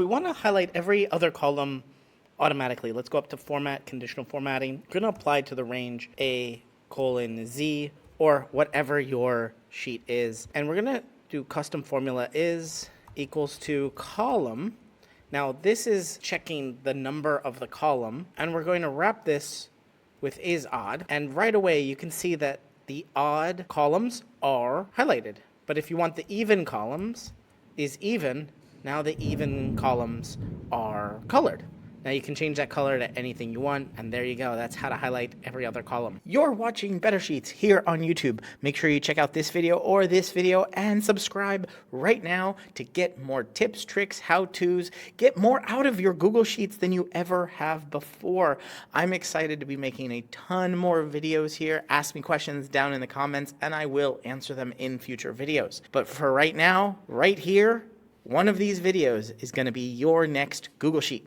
We want to highlight every other column automatically. Let's go up to Format, Conditional Formatting. We're going to apply to the range A:Z or whatever your sheet is. And we're going to do custom formula is equals to column. Now this is checking the number of the column, and we're going to wrap this with is odd. And right away you can see that the odd columns are highlighted. But if you want the even columns, is even, now the even columns are colored. Now you can change that color to anything you want, and there you go. That's how to highlight every other column. You're watching Better Sheets here on YouTube. Make sure you check out this video or this video and subscribe right now to get more tips, tricks, how-tos, get more out of your Google Sheets than you ever have before. I'm excited to be making a ton more videos here. Ask me questions down in the comments, and I will answer them in future videos. But for right now, right here, one of these videos is going to be your next Google Sheet.